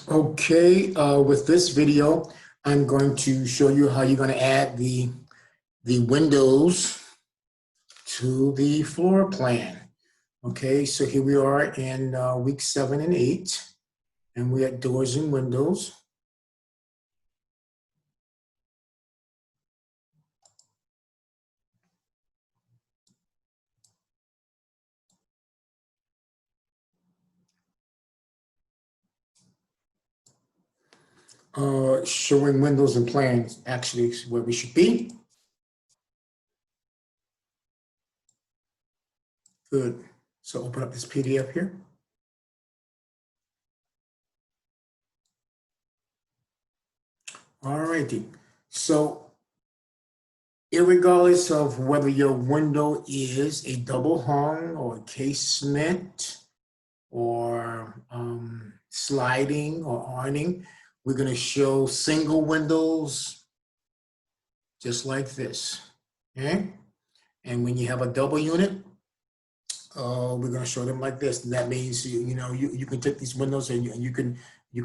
Okay, with this video, I'm going to show you how you're going to add the windows to the floor plan. Okay, so here we are in week 7 and 8, and we're at doors and windows. Showing windows and plans actually is where we should be. Good. So open up this PDF here. All righty. So irregardless of whether your window is a double hung or a casement or sliding or awning, we're going to show single windows just like this. Okay? And when you have a double unit, we're going to show them like this. And that means you can take these windows and you can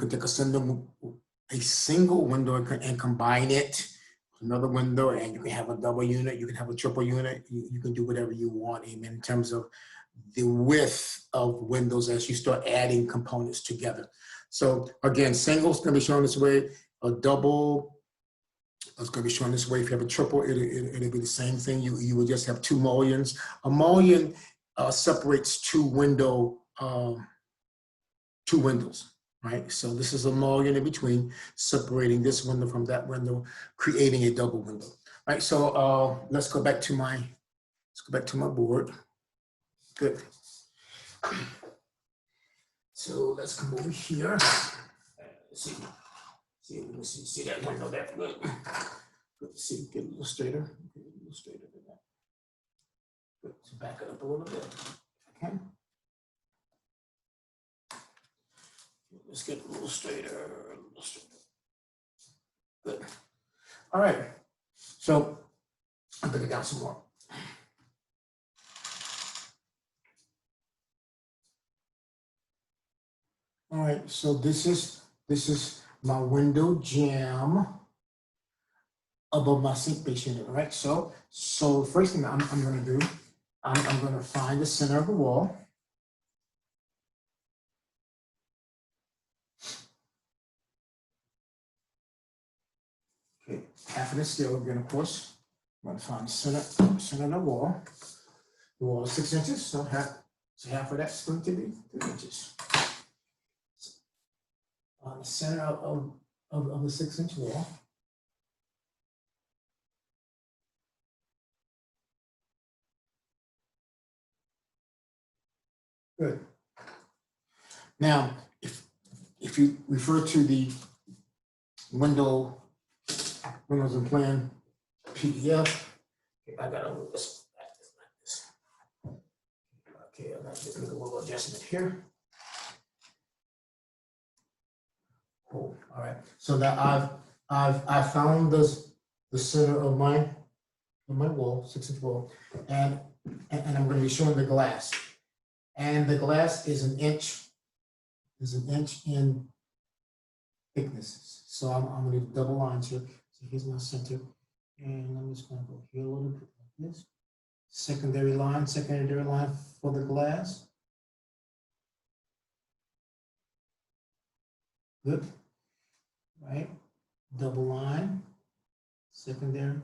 take a single window and combine it with another window, and you can have a double unit, you can have a triple unit, you can do whatever you want in terms of the width of windows as you start adding components together. So again, single is going to be shown this way, a double is going to be shown this way. If you have a triple, it'll be the same thing. You will just have two mullions. A mullion separates two windows, right? So this is a mullion in between, separating this window from that window, creating a double window, right? So let's go back to my board. Good. So let's come over here. See that window there. Good. Good to see. Get a little straighter. Get a little straighter than that. Good. So back it up a little bit if I can. Let's get a little straighter. Good. All right. So I'll bring it down some more. All right, so this is my window jamb above my sink base unit, right? So first thing I'm going to do, I'm going to find the center of the wall. Okay, half of the scale again, of course. I'm going to find the center of the wall. The wall is 6 inches, so half of that's going to be 3 inches. On the center of the 6-inch wall. Good. Now, if you refer to the windows and plan PDF, okay, I gotta move this like this. Okay, I gotta just make a little adjustment here. Cool. All right. So now I've found the center of my wall, 6-inch wall, and I'm going to be showing the glass. And the glass is an inch in thickness. So I'm going to do double lines here. So here's my center, and I'm just going to go here a little bit like this. Secondary line for the glass. Good. Right, double line, secondary.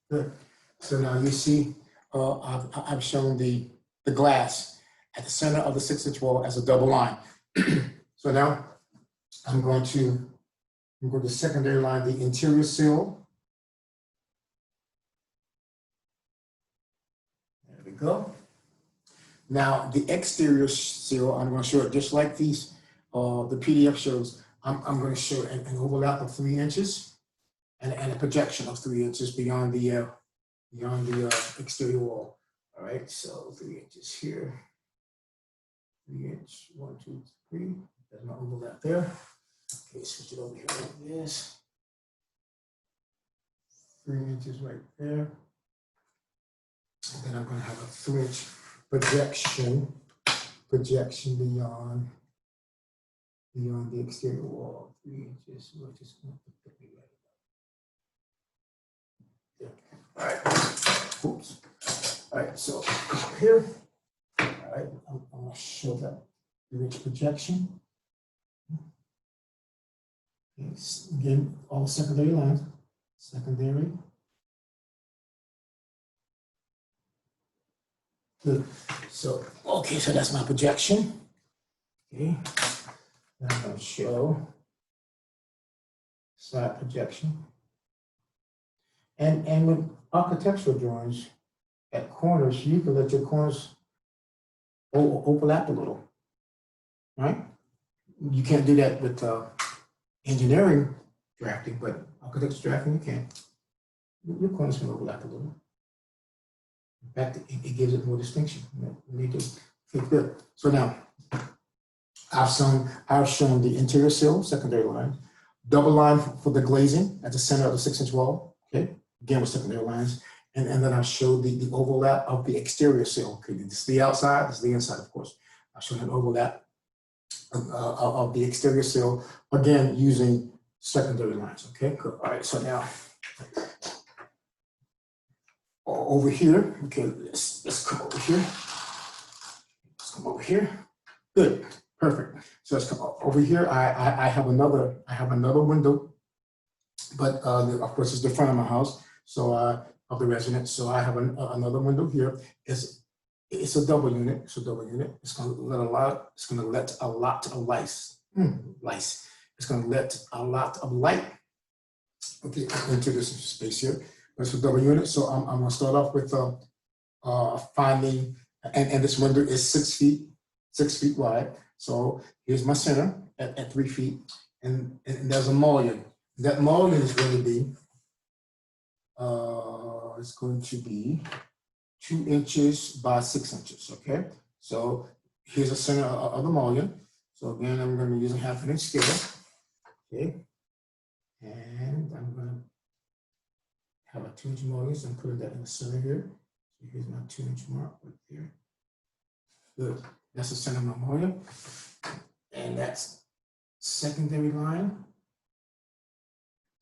Good. So now you see, I've shown the glass at the center of the 6-inch wall as a double line. So now I'm going to secondary line the interior sill. There we go. Now the exterior sill, I'm going to show it just like these. The PDF shows. I'm going to show an overlap of 3 inches and a projection of 3 inches beyond the exterior wall. All right, so 3 inches here. 3 inch, 1, 2, 3. There's my overlap there. Okay, switch it over here like this. 3 inches right there. And then I'm going to have a 3-inch projection beyond beyond the exterior wall, 3 inches. We're just going to put the right. All right. Oops. All right. So here. All right. I'm going to show that 3-inch projection. Again, all secondary lines. Secondary. Good. So, okay, so that's my projection. Okay. Now I'm going to show side projection. And with architectural drawings at corners, you can let your corners overlap a little, right? You can't do that with engineering drafting, but architectural drafting, you can. Your corners can overlap a little. In fact, it gives it more distinction. You need to. Okay, good. So now, I've shown the interior sill, secondary line, double line for the glazing at the center of the 6-inch wall. Okay, again with secondary lines, and then I showed the overlap of the exterior sill. Okay, this is the outside, this is the inside, of course. I showed an overlap of the exterior sill, again using secondary lines. Okay, good. All right, so now over here. Okay, let's come over here. Let's come over here. Good, perfect. So let's come over here. I have another window, but of course it's the front of my house, so of the residence. So I have another window here. It's a double unit. It's a double unit. It's going to let a lot. It's going to let a lot of light. It's going to let a lot of light, okay, into this space here. But it's a double unit. So I'm going to start off with finding, and this window is 6 feet wide. So here's my center at 3 feet, and there's a mullion. That mullion is going to be it's going to be 2 inches by 6 inches. Okay, so here's the center of the mullion. So again, I'm going to be using 1/2 inch scale. Okay, and I'm going to have a 2-inch mullion, so I'm putting that in the center here. So here's my 2-inch mark right there. Good. That's the center of my mullion, and that's secondary line.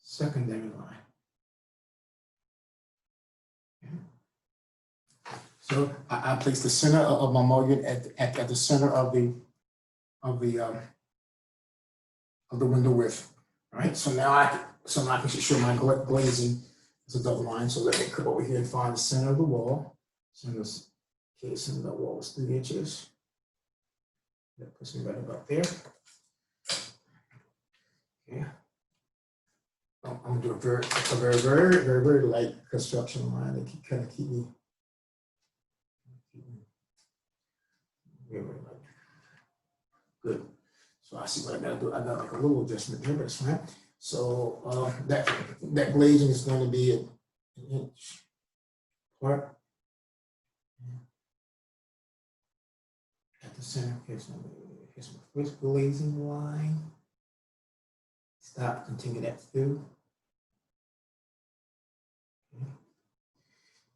Secondary line. So I place the center of my mullion at the center of the window width. All right. So now I can show my glazing as a double line. So let me come over here and find the center of the wall. Center of the wall is 3 inches. That puts me right about there. Okay. I'm gonna do a very light construction line to kind of keep me. Very light. Good. So I see what I gotta do. I got like a little adjustment here, but it's fine. So that glazing is going to be an inch apart at the center. Here's my first glazing line. Stop. Continue that through. Okay.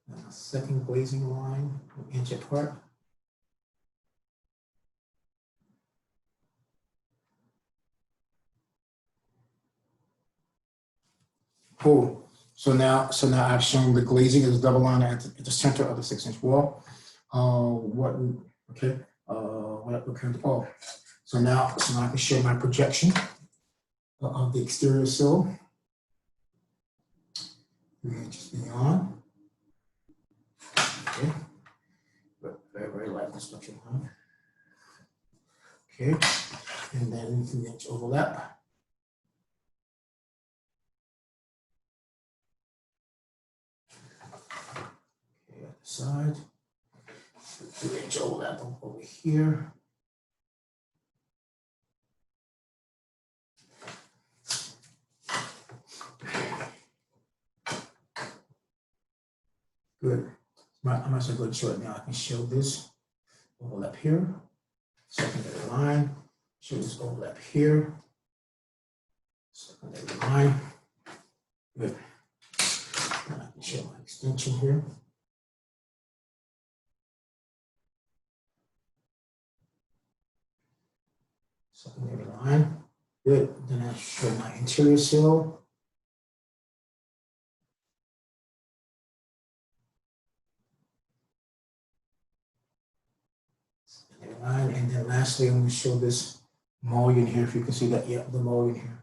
Now my second glazing line, an inch apart. Cool. So now I've shown the glazing as a double line at the center of the 6-inch wall. What kind of, so now I can show my projection of the exterior sill. 3 inches beyond. Okay. But very light construction line. Okay. And then 3-inch overlap. Side, 3-inch overlap over here. Good. I'm actually going to show it now. I can show this overlap here. Secondary line. Show this overlap here. Secondary line. Good. And I can show my extension here. Secondary line. Good. Then I show my interior sill. Secondary line. And then lastly, I'm going to show this mullion here. If you can see that, yeah, the mullion here.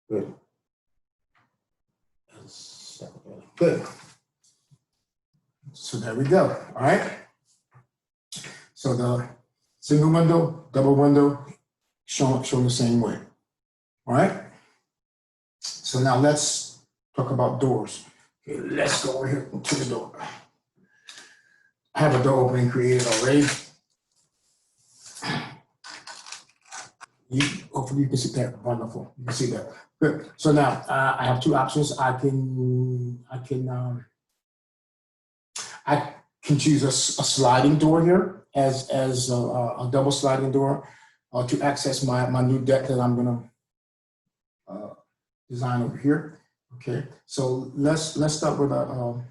Good. Good. So there we go. All right. So the single window, double window, shown the same way. All right. So now let's talk about doors. Okay, let's go over here to the door. I have a door opening created already. Hopefully you can see that. Wonderful. You can see that. Good. So now I have two options. I can choose a sliding door here as a double sliding door to access my new deck that I'm gonna design over here. Okay. So let's start with a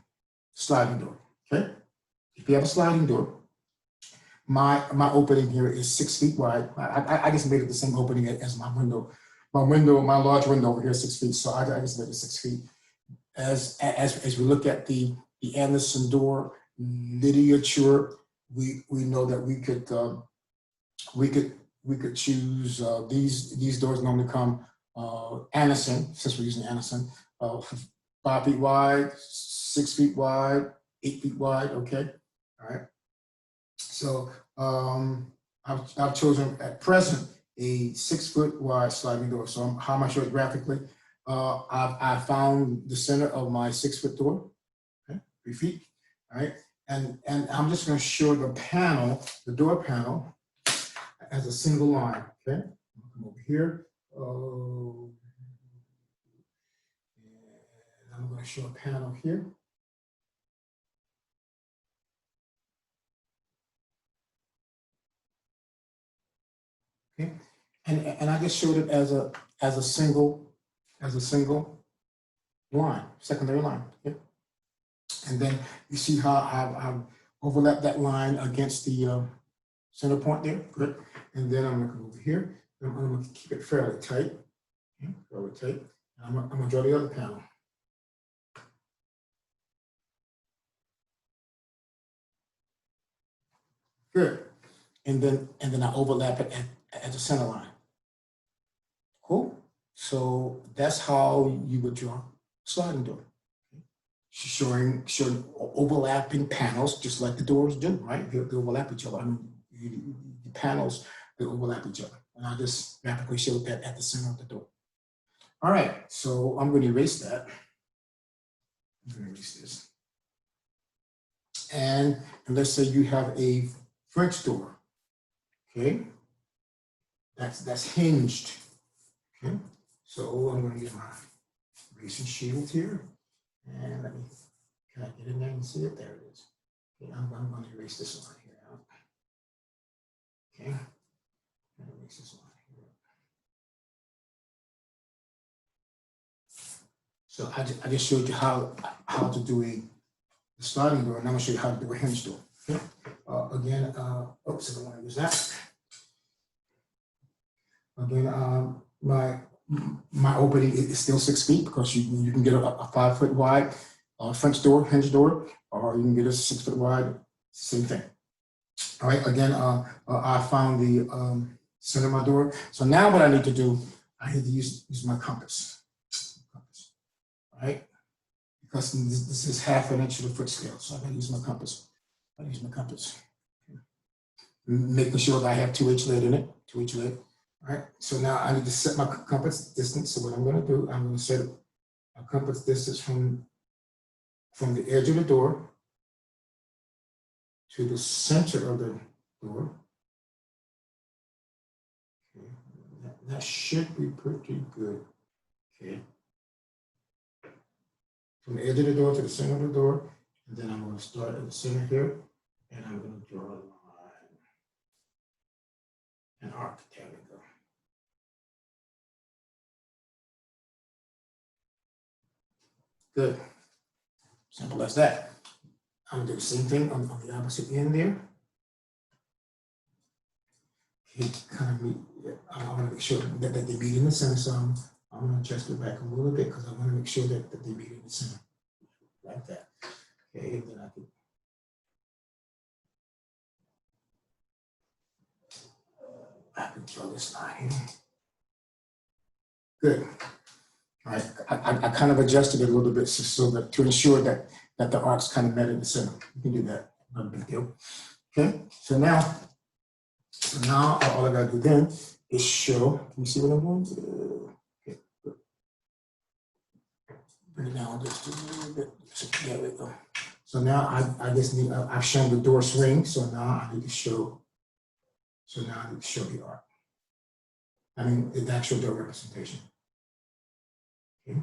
sliding door. Okay. If you have a sliding door, my opening here is 6 feet wide. I just made it the same opening as my window. My large window over here is 6 feet, so I just made it 6 feet. As we look at the Anderson door literature, we know that we could choose these doors normally come Anderson, since we're using Anderson, 5 feet wide, 6 feet wide, 8 feet wide. Okay, all right. So I've chosen at present a 6 foot wide sliding door. So how am I showing it graphically? I found the center of my 6 foot door, okay, 3 feet, all right? And I'm just gonna show the panel, the door panel, as a single line, okay? Come over here. And I'm gonna show a panel here. Okay, and I just showed it as a single line, secondary line. Okay? And then you see how I've overlapped that line against the center point there. Good. And then I'm gonna come over here. I'm gonna keep it fairly tight. Okay? Fairly tight. And I'm gonna draw the other panel. Good. And then I overlap it at the center line. Cool. So that's how you would draw a sliding door. Showing overlapping panels, just like the doors do, right? They overlap each other. I mean, the panels, they overlap each other. And I just graphically showed that at the center of the door. All right, so I'm going to erase that. I'm going to erase this. And let's say you have a French door, okay? That's hinged, okay? So I'm going to use my erasing shield here. And let me, can I get in there and see it? There it is. Okay, I'm going to erase this line here out. Okay, I'm going to erase this line here. So I just showed you how to do a sliding door, and I'm going to show you how to do a hinge door. Okay. Again, oops, I don't want to use that. Again, my opening is still 6 feet because you can get a 5 foot wide French door, hinge door, or you can get a 6 foot wide, same thing. All right, again, I found the center of my door. So now what I need to do, I need to use my compass. All right, because this is 1/2 inch to the foot scale, so I gotta use my compass. I use my compass. Okay. Making sure that I have 2H lead in it, 2H lead. All right, so now I need to set my compass distance. So what I'm going to do, I'm going to set a compass distance from the edge of the door to the center of the door. Okay. That should be pretty good. Okay. From the edge of the door to the center of the door, and then I'm going to start at the center here, and I'm going to draw a line, an arc. There we go. Good. Simple as that. I'm going to do the same thing on the opposite end there. Okay, kind of meet. Yeah. I want to make sure that they meet in the center. So I'm going to adjust it back a little bit because I want to make sure that they meet in the center. Like that. Okay, and then I can draw this line here. Good. All right, I kind of adjusted it a little bit so that to ensure that the arcs kind of met in the center. You can do that, not a big deal. Okay, so now all I gotta do then is show. Can you see what I'm doing? Okay, good. Bring it down just a little bit. There we go. So now I just need. I've shown the door swing. So now I need to show. So now I need to show the arc. I mean the actual door representation. Okay.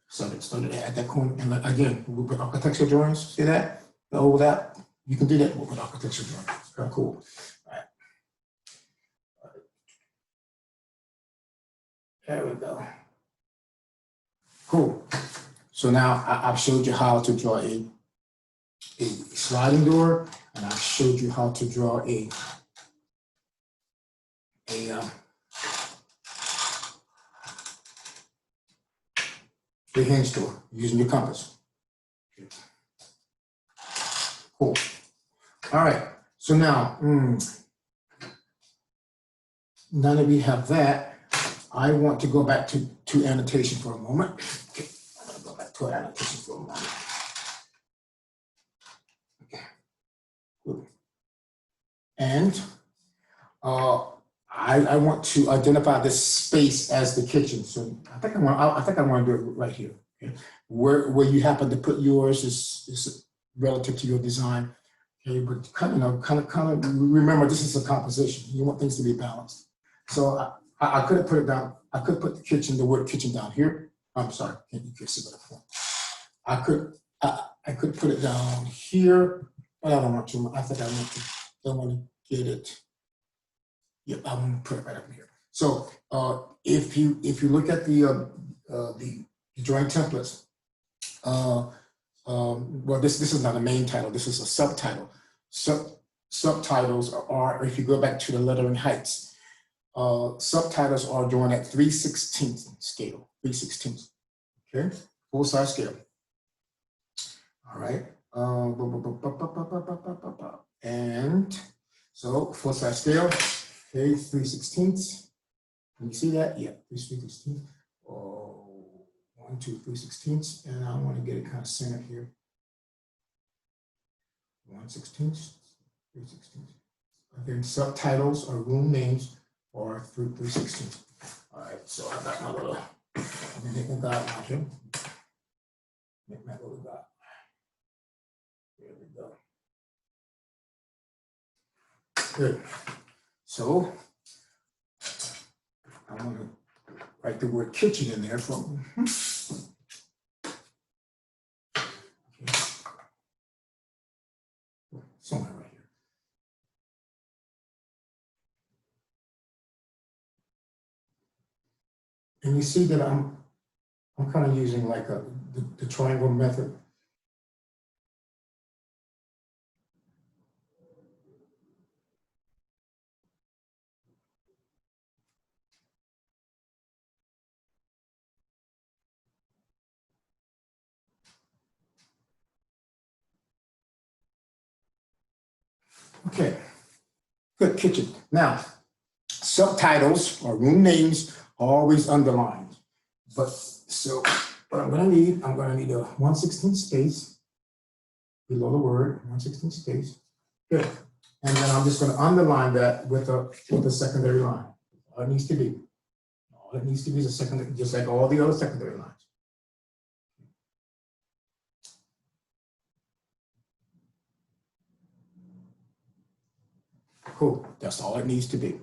So at that corner, and again, with architectural drawings, see that? Over that, you can do that with architectural drawings. It's kind of cool. All right. There we go. Cool. So now I've showed you how to draw a sliding door, and I've showed you how to draw a hinge door using your compass. Cool. All right. So now that we have that, I want to go back to annotation for a moment. Okay. I'm going to go back to annotation for a moment. Okay. Cool. And I want to identify this space as the kitchen. So I think I want to do it right here. Okay? Where you happen to put yours is relative to your design. Okay, but kind of remember this is a composition. You want things to be balanced. So I could have put it down. I could put the word kitchen down here. I'm sorry, you can see what I'm doing. I could put it down here, but I don't want to. I think I want to get it. Yep, I'm going to put it right up here. So if you look at the drawing templates, well, this is not a main title. This is a subtitle. Subtitles are, if you go back to the lettering heights, subtitles are drawn at 3/16 scale. 3/16. Okay, full size scale. All right. And so full size scale. Okay, 3/16. Can you see that? Yeah, 3/16. Oh, 1, 2, 3/16. And I want to get it kind of centered here. 1/16, 3/16. Again, subtitles or room names are 3/16. All right, so I got my little, let me make my guideline here. Make my little guideline. There we go. Good. So I want to write the word kitchen in there from. Okay. Somewhere right here. And you see that I'm kind of using like the triangle method. Okay, good, kitchen. Now, subtitles or room names are always underlined. But so what I'm going to need a 1/16 space below the word, 1/16 space. Good. And then I'm just going to underline that with a secondary line. All it needs to be. All it needs to be is a secondary, just like all the other secondary lines. Cool. That's all it needs to be.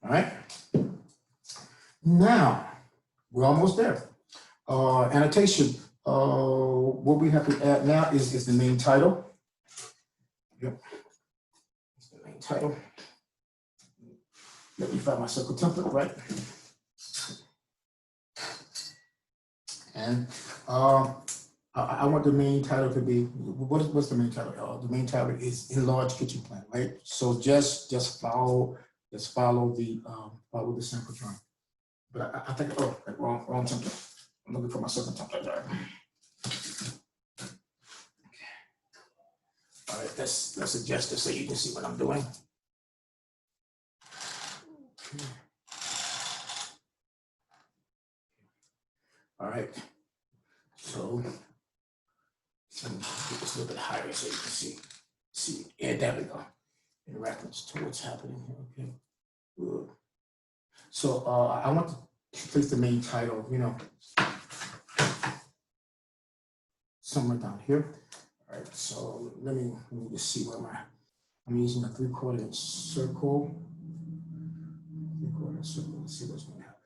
All right. Now, we're almost there. Annotation. What we have to add now is the main title. Yep. It's the main title. Let me find my circle template, right? And I want the main title to be, what's the main title? The main title is Enlarged Kitchen Plan, right? So just follow Just follow the sample drawing. But I think, oh, wrong template. I'm looking for my second template. All right, let's adjust this so you can see what I'm doing. Okay. All right, so get this a little bit higher so you can see. Yeah, there we go. In reference to what's happening here. Okay, good. So I want to place the main title, somewhere down here. All right, so let me just see where I'm using a 3/4 circle. 3/4 circle. Let's see what's going to happen.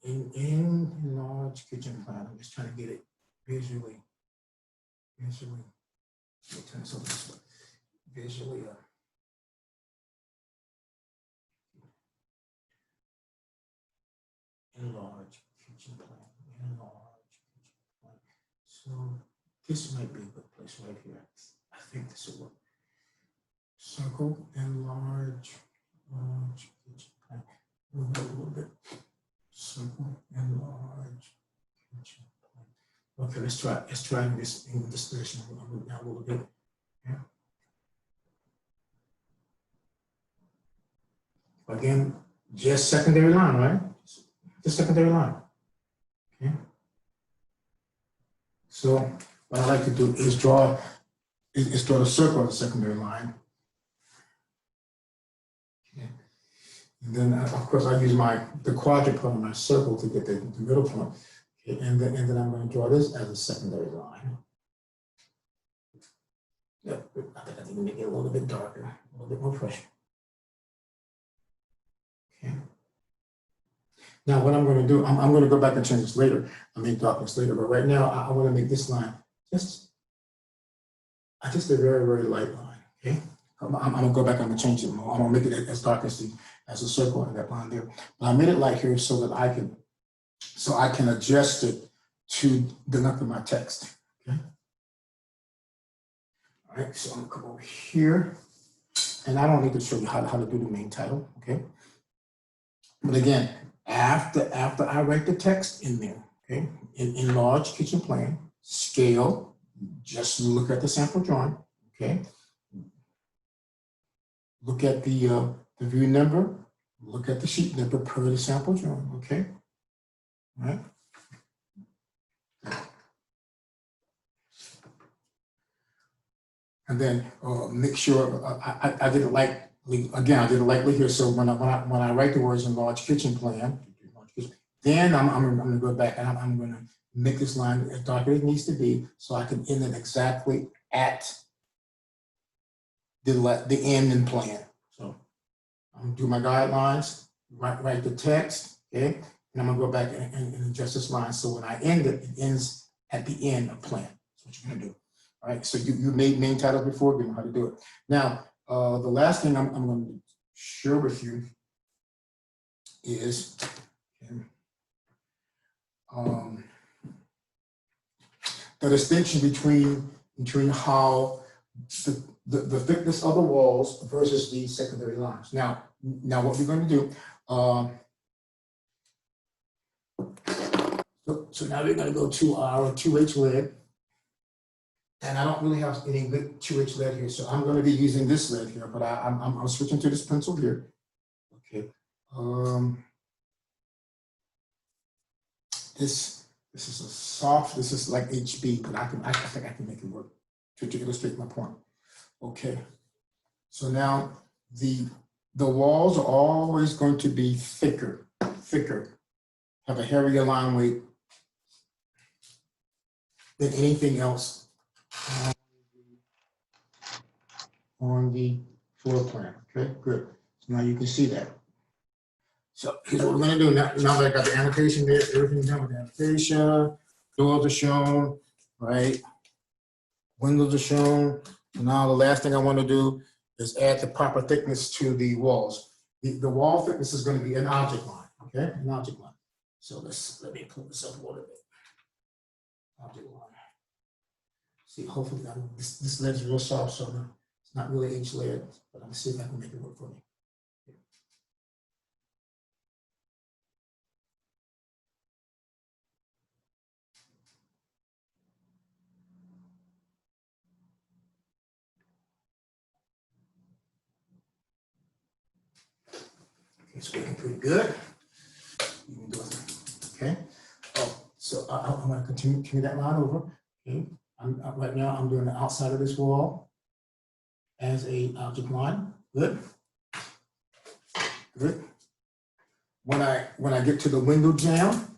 In Enlarged kitchen plan, I'm just trying to get it visually. Let me turn this over this way. Visually. Enlarged kitchen plan. Enlarged kitchen plan. So this might be a good place right here. I think this will work. Circle, enlarge kitchen plan. Move it a little bit. Circle, enlarge kitchen plan. Okay, let's try this in this direction. I'll move down a little bit. Yeah. Again, just secondary line, right? Just secondary line. Okay. So what I like to do is draw the circle on the secondary line. Okay. And then of course I use the quadrant point of my circle to get the middle point. Okay. And then I'm going to draw this as a secondary line. Yep. I think I need to make it a little bit darker, a little bit more pressure. Okay. Now what I'm going to do, I'm going to go back and change this later. I'll make darkness later, but right now I want to make this line just a very, very light line. Okay. I'm going to go back, I'm going to change it more. I'm going to make it as dark as a circle in that line there. But I made it light here so that I can adjust it to the length of my text. Okay. All right, so I'm going to come over here. And I don't need to show you how to do the main title. Okay. But again, after I write the text in there, okay, in Enlarged kitchen plan, scale, just look at the sample drawing, okay. Look at the view number, look at the sheet number per the sample drawing, okay. All right. And then make sure I did it lightly. Again, I did it lightly here. So when I write the words Enlarged kitchen plan, then I'm going to go back and I'm going to make this line as dark as it needs to be, so I can end it exactly at the end and plan. So I'm going to do my guidelines, write the text, okay, and I'm going to go back and adjust this line. So when I end it, it ends at the end of plan. That's what you're going to do. All right, so you made main titles before, you know how to do it. Now, the last thing I'm going to share with you is the distinction between how the thickness of the walls versus the secondary lines. Now what we're going to do, so now we're going to go to our 2H lead. And I don't really have any good 2H lead here, so I'm going to be using this lead here, but I'm switching to this pencil here. Okay. This is a soft, this is like HB, but I think I can make it work to illustrate my point. Okay. So now the walls are always going to be thicker, have a heavier line weight than anything else on the floor plan. Okay, good. So now you can see that. So here's what we're going to do. Now that I got the annotation there, everything's done with the annotation, doors are shown, right? Windows are shown. And now the last thing I want to do is add the proper thickness to the walls. The wall thickness is going to be an object line, okay? An object line. So let me pull this up a little bit. Object line. See, hopefully this lead is real soft, so it's not really H lead, but I'm gonna see if I can make it work for me. It's working pretty good. Okay. Oh, so I'm going to continue that line over. Okay. Right now I'm doing the outside of this wall as a object line. Good. Good. When I get to the window jamb,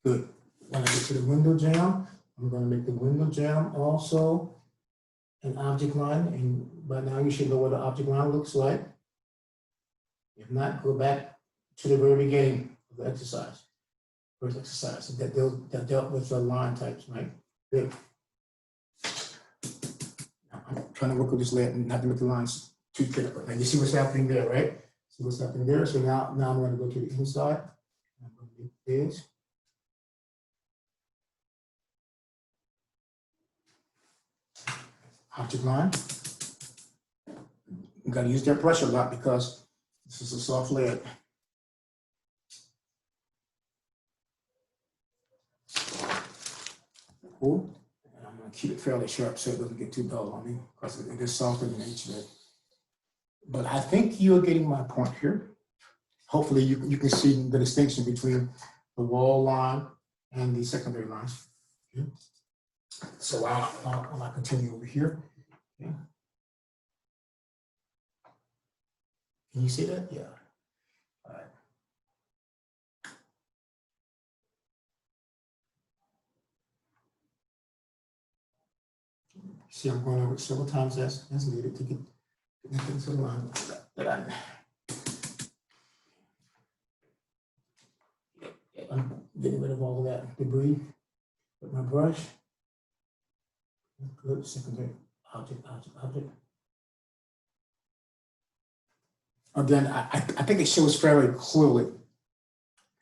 good. When I get to the window jamb, I'm going to make the window jamb also an object line, and by now you should know what an object line looks like. If not, go back to the very beginning of the exercise. First exercise that dealt with the line types, right? Good. Now, I'm trying to work with this layer and not to make the lines too thick. But now you see what's happening there, right? See what's happening there. So now I'm going to go to the inside. I'm going to do this. Object line. You got to use that brush a lot because this is a soft layer. Cool. And I'm going to keep it fairly sharp so it doesn't get too dull on me because it is softer than HVAC. But I think you're getting my point here. Hopefully you can see the distinction between the wall line and the secondary lines. Okay. So I'll continue over here. Okay. Can you see that? Yeah. All right. See, I'm going over it several times as needed to get into the line that I'm getting rid of all of that debris with my brush. Good. Secondary object. Again, I think it shows fairly clearly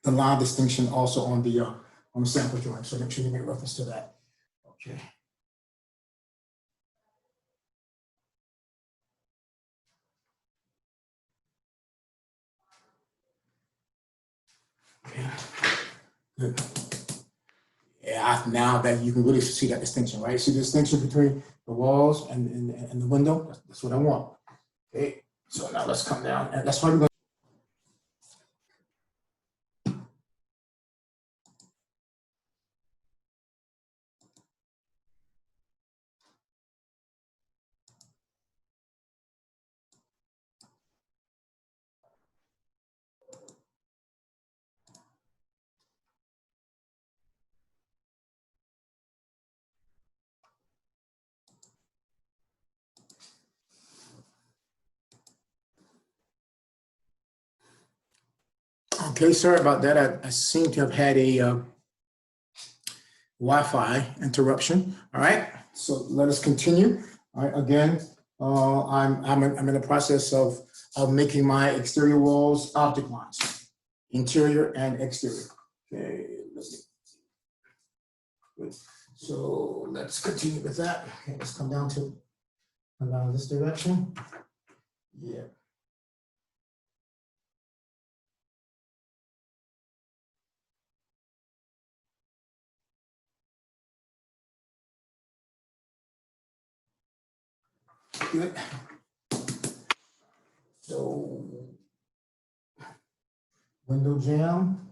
the line distinction also on the sample drawing. So make sure you make reference to that. Okay. Yeah. Good. Yeah, now that you can really see that distinction, right? See the distinction between the walls and the window? That's what I want. Okay, so now let's come down, and that's why we're going Okay, sorry about that. I seem to have had a Wi-Fi interruption. All right, so let us continue. All right, again, I'm in the process of making my exterior walls object lines, interior and exterior. Okay, good. So let's continue with that. Okay, let's come down this direction. Yeah. Good. So window jamb.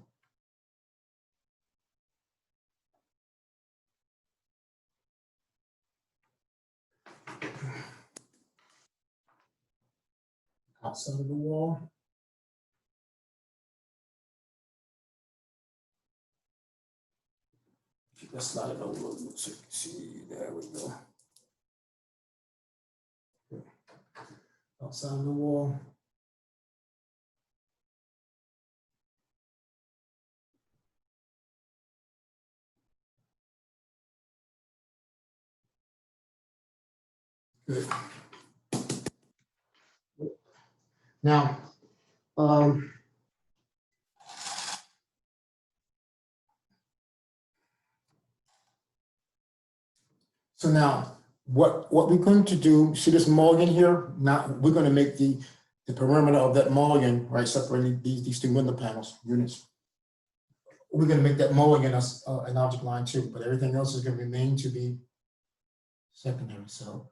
Outside of the wall. Let's slide it over a little bit so you can see. There we go. Okay. Outside of the wall. Good. Now, so now what we're going to do, see this mulligan here? Now we're going to make the perimeter of that mulligan, right, separating these two window panels, units. We're going to make that mulligan as an object line too, but everything else is going to remain to be secondary. So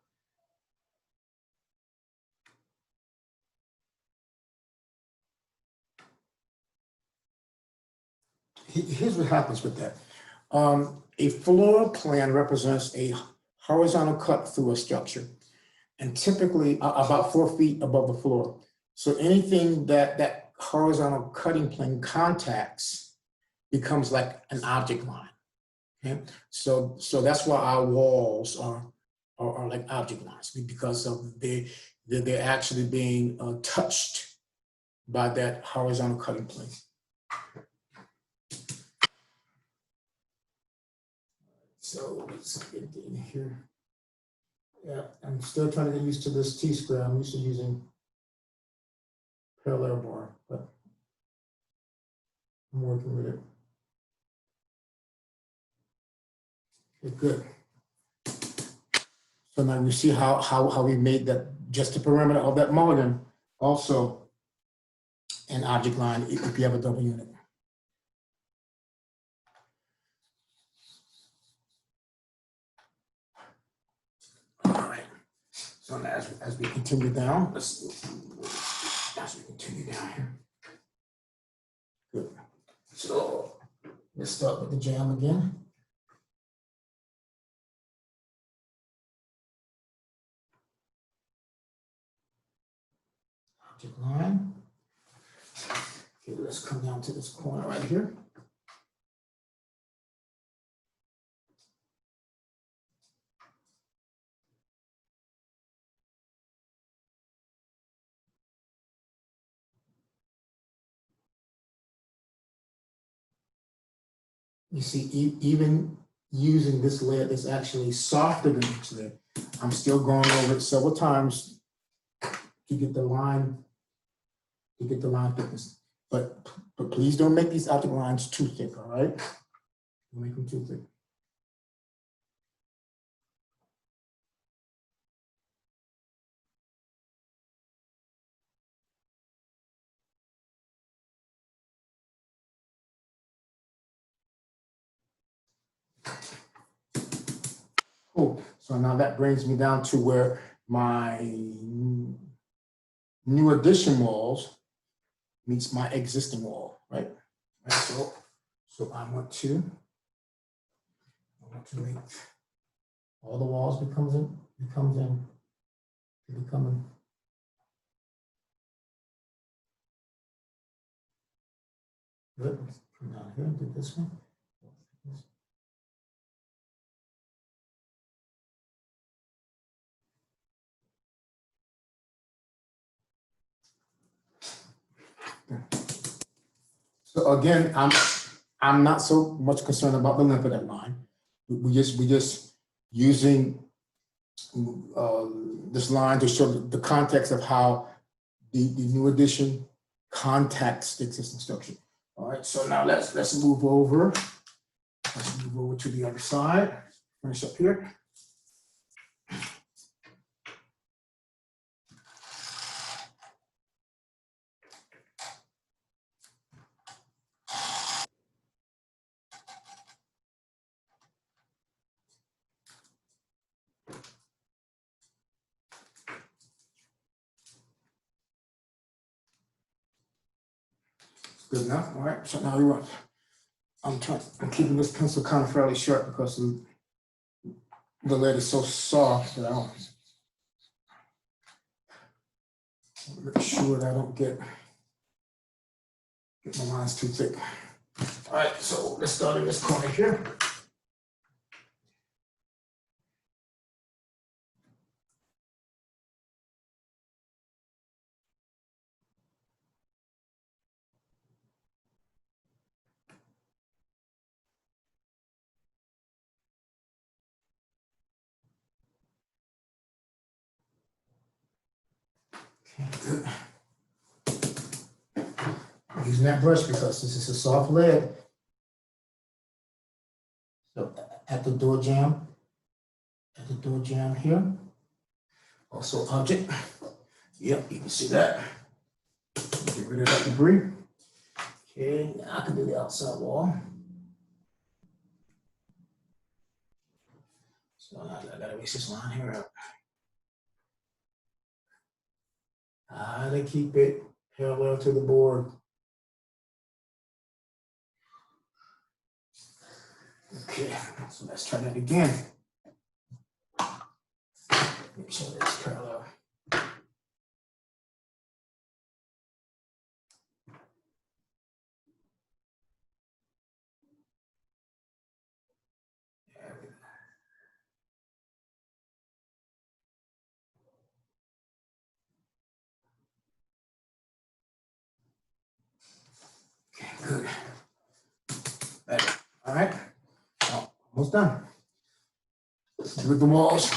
here's what happens with that. A floor plan represents a horizontal cut through a structure, and typically about 4 feet above the floor. So anything that horizontal cutting plane contacts becomes like an object line. Okay, so that's why our walls are like object lines, because of they're actually being touched by that horizontal cutting plane. So let's get in here. Yeah, I'm still trying to get used to this T-square. I'm used to using parallel bar, but I'm working with it. Okay, good. So now you see how we made that, just the perimeter of that mulligan, also an object line if you have a double unit. All right. So now as we continue down, as we continue down here. Good. So let's start with the jam again. Object line. Okay, let's come down to this corner right here. You see, even using this layer that's actually softer than this layer, I'm still going over it several times to get the line thickness. But please don't make these object lines too thick, all right? Don't make them too thick. Cool. So now that brings me down to where my new addition walls meets my existing wall, right? So I want to make all the walls becoming good. Come down here and do this one. So again, I'm not so much concerned about the length of that line. We just using this line to show the context of how the new addition contacts the existing structure. All right, so now let's move over. Let's move over to the other side. Finish up here. Good enough. All right. So now we want. I'm keeping this pencil kind of fairly sharp because the lead is so soft that I don't make sure that I don't get my lines too thick. All right. So let's start in this corner here. Good. I'm using that brush because this is a soft lead. So at the door jamb here, also object. Yep, you can see that. Get rid of that debris. Okay, now I can do the outside wall. So I gotta erase this line here up. How to keep it parallel to the board. Okay, so let's try that again. Make sure that's parallel. Okay, good. Better. All right. Almost done. Look at the walls.